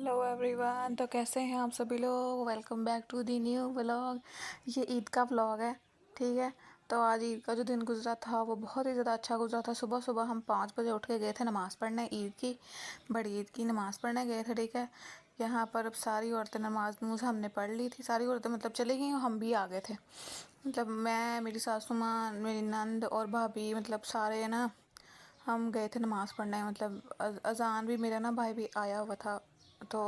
Hello everyone. तो कैसे हैं आप सभी लोग। Welcome back to the new vlog. ये ईद का व्लॉग है, ठीक है। तो आज ईद का जो दिन गुजरा था वो बहुत ही ज़्यादा अच्छा गुजरा था। सुबह सुबह हम 5 बजे उठ के गए थे नमाज़ पढ़ने, ईद की बड़ी ईद की नमाज़ पढ़ने गए थे, ठीक है। यहाँ पर अब सारी औरतें नमाज नूज हमने पढ़ ली थी, सारी औरतें मतलब चली गई, हम भी आ गए थे। मतलब मैं, मेरी सासू माँ, मेरी नंद और भाभी, मतलब सारे ना हम गए थे नमाज़ पढ़ने। मतलब अज़ान भी, मेरा ना भाई भी आया हुआ था, तो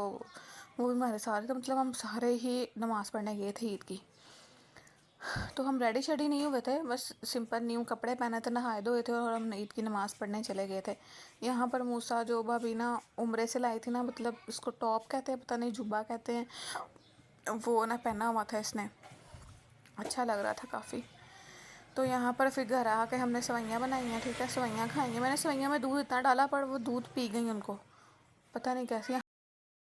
वो भी हमारे सारे, तो मतलब हम सारे ही नमाज़ पढ़ने गए थे ईद की। तो हम रेडी शेडी नहीं हुए थे, बस सिंपल न्यू कपड़े पहने थे, नहाए धोए थे और हम ईद की नमाज़ पढ़ने चले गए थे। यहाँ पर मूसा जो भाभी ना उम्रे से लाई थी ना, मतलब इसको टॉप कहते हैं, पता नहीं जुब्बा कहते हैं, वो ना पहना हुआ था इसने, अच्छा लग रहा था काफ़ी। तो यहाँ पर फिर घर आके हमने सेवइयाँ बनाई हैं, ठीक है। सेवइयाँ खाई हैं। मैंने सेवइयाँ में दूध इतना डाला पर वो दूध पी गई, उनको पता नहीं कैसे।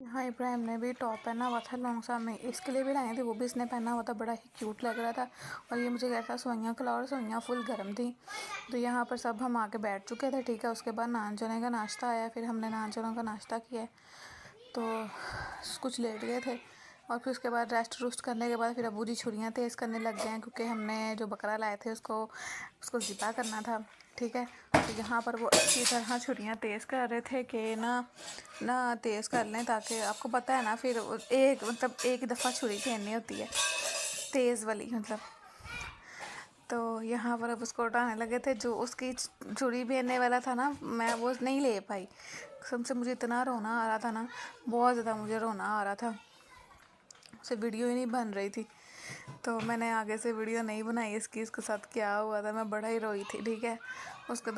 यहाँ इब्राहिम ने भी टॉप पहना हुआ था लॉन्ग सा में, इसके लिए भी लाए थे, वो भी इसने पहना हुआ था, बड़ा ही क्यूट लग रहा था। और ये मुझे कहता था सेवइयाँ खिलाओ, और सेवइयाँ फुल गर्म थी। तो यहाँ पर सब हम आके बैठ चुके थे, ठीक है। उसके बाद नान चने का नाश्ता आया, फिर हमने नान चनों का नाश्ता किया, तो कुछ लेट गए थे। और फिर उसके बाद रेस्ट रूस्ट करने के बाद फिर अबू जी छुरियाँ तेज़ करने लग गए हैं, क्योंकि हमने जो बकरा लाए थे उसको ज़िबा करना था, ठीक है। तो यहाँ पर वो अच्छी तरह छुरियाँ तेज़ कर रहे थे कि ना तेज़ कर लें, ताकि आपको पता है ना, फिर एक दफ़ा छुरी फेरनी होती है, तेज़ वाली मतलब। तो यहाँ पर अब उसको उठाने लगे थे, जो उसकी छुरी फेरने वाला था ना, मैं वो नहीं ले पाई। कसम से मुझे इतना रोना आ रहा था ना, बहुत ज़्यादा मुझे रोना आ रहा था, उससे वीडियो ही नहीं बन रही थी। तो मैंने आगे से वीडियो नहीं बनाई इसके साथ क्या हुआ था, मैं बड़ा ही रोई थी, ठीक है। उसके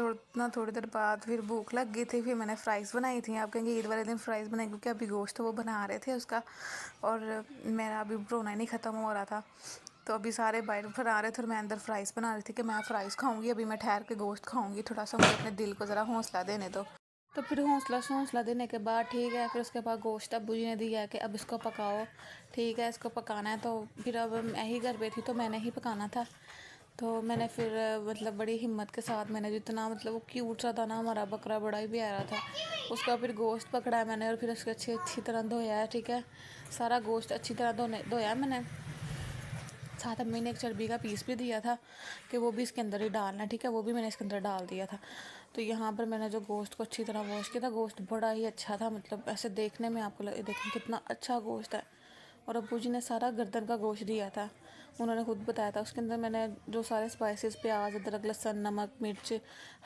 थोड़ी देर बाद फिर भूख लग गई थी, फिर मैंने फ़्राइज़ बनाई थी। आप कहेंगे ईद वाले दिन फ़्राइज़ बनाई, क्योंकि अभी गोश्त वो बना रहे थे उसका, और मेरा अभी रोना ही नहीं ख़त्म हो रहा था। तो अभी सारे बाहर फिर आ रहे थे और मैं अंदर फ़्राइज़ बना रही थी कि मैं फ़्राइज़ खाऊंगी, अभी मैं ठहर के गोश्त खाऊंगी, थोड़ा सा मुझे अपने दिल को ज़रा हौसला देने दो। तो फिर हौसला देने के बाद, ठीक है, फिर उसके बाद गोश्त अब्बू जी ने दिया कि अब इसको पकाओ, ठीक है, इसको पकाना है। तो फिर अब मैं ही घर पे थी, तो मैंने ही पकाना था। तो मैंने फिर मतलब बड़ी हिम्मत के साथ, मैंने जितना, मतलब वो क्यूट सा था ना हमारा बकरा, बड़ा ही प्यारा था, उसका फिर गोश्त पकड़ा है मैंने, और फिर उसको अच्छी तरह धोया है, ठीक है। सारा गोश्त अच्छी तरह धोया मैंने। साथ में मैंने एक चर्बी का पीस भी दिया था कि वो भी इसके अंदर ही डालना है, ठीक है, वो भी मैंने इसके अंदर डाल दिया था। तो यहाँ पर मैंने जो गोश्त को अच्छी तरह वॉश किया था, गोश्त बड़ा ही अच्छा था, मतलब ऐसे देखने में आपको लगे, देखें कितना अच्छा गोश्त है। और अब्बू जी ने सारा गर्दन का गोश्त दिया था, उन्होंने खुद बताया था। उसके अंदर मैंने जो सारे स्पाइसेस, प्याज, अदरक, लहसुन, नमक, मिर्च,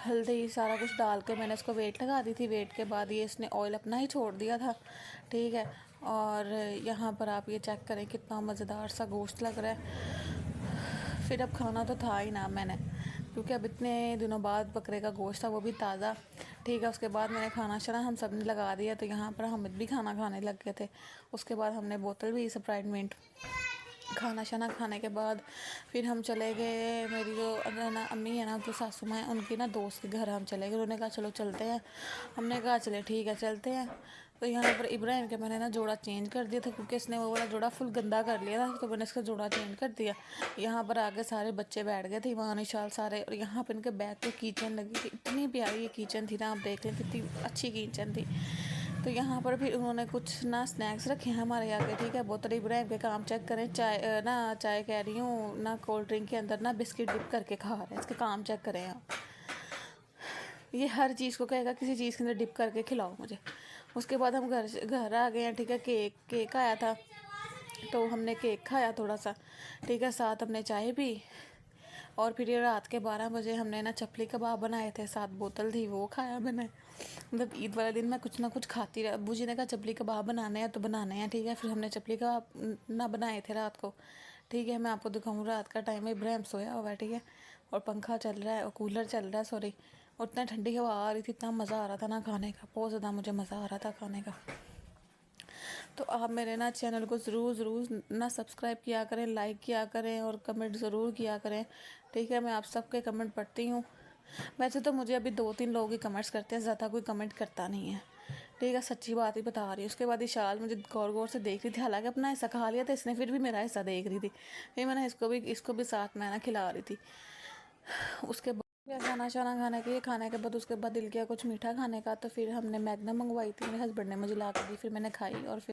हल्दी, सारा कुछ डाल के मैंने इसको वेट लगा दी थी। वेट के बाद ये इसने ऑयल अपना ही छोड़ दिया था, ठीक है। और यहाँ पर आप ये चेक करें कितना मज़ेदार सा गोश्त लग रहा है। फिर अब खाना तो था ही ना मैंने, क्योंकि अब इतने दिनों बाद बकरे का गोश्त था, वो भी ताज़ा, ठीक है। उसके बाद मैंने खाना शाना हम सब ने लगा दिया, तो यहाँ पर हम भी खाना खाने लग गए थे। उसके बाद हमने बोतल भी स्प्राइट मिंट, खाना शाना खाने के बाद फिर हम चले गए, मेरी जो ना अम्मी है ना, जो सासू माँ है, उनकी ना दोस्त के घर हम चले गए। उन्होंने कहा चलो चलते हैं, हमने कहा चले ठीक है चलते हैं। तो यहाँ पर इब्राहिम के मैंने ना जोड़ा चेंज कर दिया था, क्योंकि इसने वो वाला जोड़ा फुल गंदा कर लिया था, तो मैंने इसका जोड़ा चेंज कर दिया। यहाँ पर आगे सारे बच्चे बैठ गए थे, वहाँ निशाल सारे, और यहाँ पर इनके बैग पे कीचन लगी थी, इतनी प्यारी ये कीचन थी ना, आप देख लें कितनी अच्छी कीचन थी। तो यहाँ पर फिर उन्होंने कुछ ना स्नैक्स रखे हैं हमारे आगे, ठीक है। बोतल इब्राहिम के काम चेक करें, चाय कह रही हूँ ना, कोल्ड ड्रिंक के अंदर ना बिस्किट डिप करके खा रहे हैं, इसके काम चेक करें आप। ये हर चीज़ को कहेगा किसी चीज़ के अंदर डिप करके खिलाओ मुझे। उसके बाद हम घर आ गए हैं, ठीक है। केक आया था, तो हमने केक खाया थोड़ा सा, ठीक है, साथ हमने चाय पी। और फिर ये रात के 12 बजे हमने ना चपली कबाब बनाए थे, साथ बोतल थी, वो खाया मैंने। मतलब ईद वाले दिन मैं कुछ ना कुछ खाती रहा। अब्बू जी ने कहा चपली कबाब बनाने हैं तो बनाने हैं, ठीक है। फिर हमने चपली कबाब ना बनाए थे रात को, ठीक है। मैं आपको दिखाऊँ, रात का टाइम है, इब्राहिम सोया हुआ है, ठीक है, और पंखा चल रहा है और कूलर चल रहा है, सॉरी, और इतना ठंडी हवा आ रही थी, इतना मज़ा आ रहा था ना खाने का, बहुत ज़्यादा मुझे मज़ा आ रहा था खाने का। तो आप मेरे ना चैनल को ज़रूर ना सब्सक्राइब किया करें, लाइक किया करें और कमेंट ज़रूर किया करें, ठीक है। मैं आप सबके कमेंट पढ़ती हूँ। वैसे तो मुझे अभी 2-3 लोग ही कमेंट्स करते हैं, ज़्यादा कोई कमेंट करता नहीं है, ठीक है, सच्ची बात ही बता रही हूँ। उसके बाद विशाल मुझे गौर से देख रही थी, हालांकि अपना हिस्सा खा लिया था इसने, फिर भी मेरा हिस्सा देख रही थी। फिर मैंने इसको भी साथ में ना खिला रही थी। उसके फिर खाना शाना खाने के बाद उसके बाद दिल किया कुछ मीठा खाने का, तो फिर हमने मैगना मंगवाई थी, मेरे हस्बैंड ने मुझे ला के दी, फिर मैंने खाई और फिर